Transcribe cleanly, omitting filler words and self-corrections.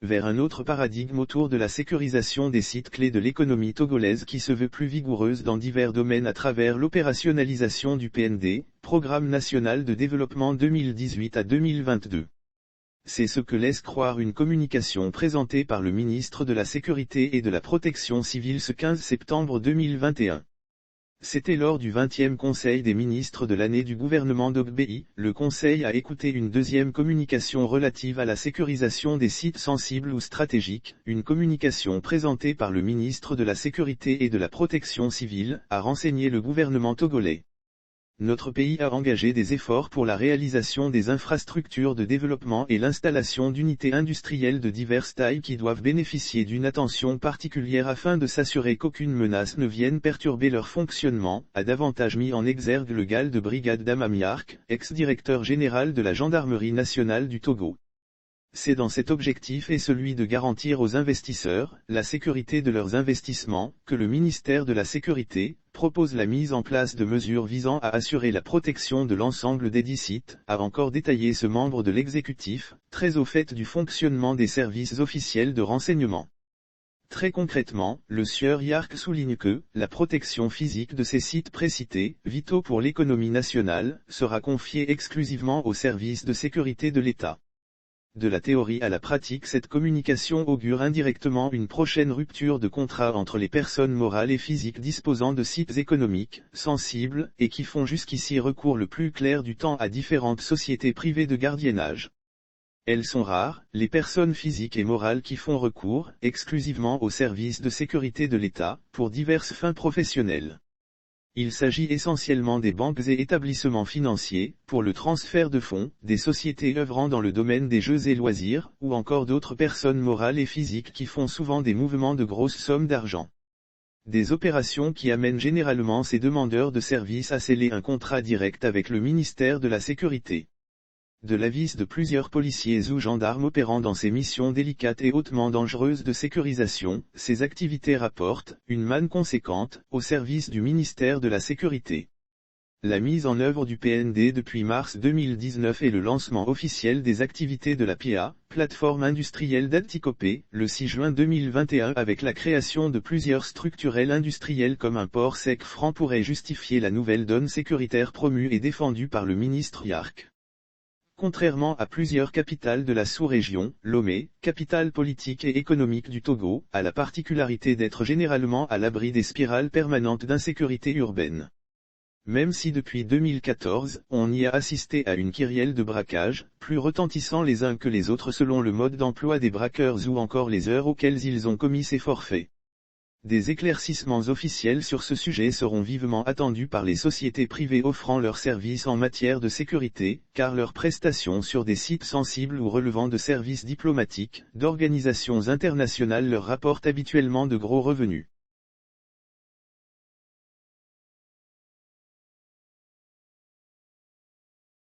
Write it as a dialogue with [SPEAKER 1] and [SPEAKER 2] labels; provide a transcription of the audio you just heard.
[SPEAKER 1] vers un autre paradigme autour de la sécurisation des sites clés de l'économie togolaise qui se veut plus vigoureuse dans divers domaines à travers l'opérationnalisation du PND, Programme national de développement 2018 à 2022. C'est ce que laisse croire une communication présentée par le ministre de la Sécurité et de la Protection civile ce 15 septembre 2021. C'était lors du 20e Conseil des ministres de l'année du gouvernement d'Ogbéi, le Conseil a écouté une deuxième communication relative à la sécurisation des sites sensibles ou stratégiques, une communication présentée par le ministre de la Sécurité et de la Protection civile, a renseigné le gouvernement togolais. Notre pays a engagé des efforts pour la réalisation des infrastructures de développement et l'installation d'unités industrielles de diverses tailles qui doivent bénéficier d'une attention particulière afin de s'assurer qu'aucune menace ne vienne perturber leur fonctionnement, a davantage mis en exergue le GAL de brigade Damamiark, ex-directeur général de la Gendarmerie nationale du Togo. C'est dans cet objectif et celui de garantir aux investisseurs la sécurité de leurs investissements que le ministère de la Sécurité propose la mise en place de mesures visant à assurer la protection de l'ensemble des dix sites, a encore détaillé ce membre de l'exécutif, très au fait du fonctionnement des services officiels de renseignement. Très concrètement, le sieur Yark souligne que la protection physique de ces sites précités, vitaux pour l'économie nationale, sera confiée exclusivement aux services de sécurité de l'État. De la théorie à la pratique, cette communication augure indirectement une prochaine rupture de contrat entre les personnes morales et physiques disposant de sites économiques, sensibles, et qui font jusqu'ici recours le plus clair du temps à différentes sociétés privées de gardiennage. Elles sont rares, les personnes physiques et morales qui font recours, exclusivement aux services de sécurité de l'État, pour diverses fins professionnelles. Il s'agit essentiellement des banques et établissements financiers, pour le transfert de fonds, des sociétés œuvrant dans le domaine des jeux et loisirs, ou encore d'autres personnes morales et physiques qui font souvent des mouvements de grosses sommes d'argent. Des opérations qui amènent généralement ces demandeurs de services à sceller un contrat direct avec le ministère de la Sécurité. De l'avis de plusieurs policiers ou gendarmes opérant dans ces missions délicates et hautement dangereuses de sécurisation, ces activités rapportent une manne conséquente au service du ministère de la Sécurité. La mise en œuvre du PND depuis mars 2019 et le lancement officiel des activités de la PIA, plateforme industrielle d'Attikopé, le 6 juin 2021 avec la création de plusieurs structurels industriels comme un port sec franc pourrait justifier la nouvelle donne sécuritaire promue et défendue par le ministre Yark. Contrairement à plusieurs capitales de la sous-région, Lomé, capitale politique et économique du Togo, a la particularité d'être généralement à l'abri des spirales permanentes d'insécurité urbaine. Même si depuis 2014, on y a assisté à une kyrielle de braquages, plus retentissants les uns que les autres selon le mode d'emploi des braqueurs ou encore les heures auxquelles ils ont commis ces forfaits. Des éclaircissements officiels sur ce sujet seront vivement attendus par les sociétés privées offrant leurs services en matière de sécurité, car leurs prestations sur des sites sensibles ou relevant de services diplomatiques, d'organisations internationales leur rapportent habituellement de gros revenus.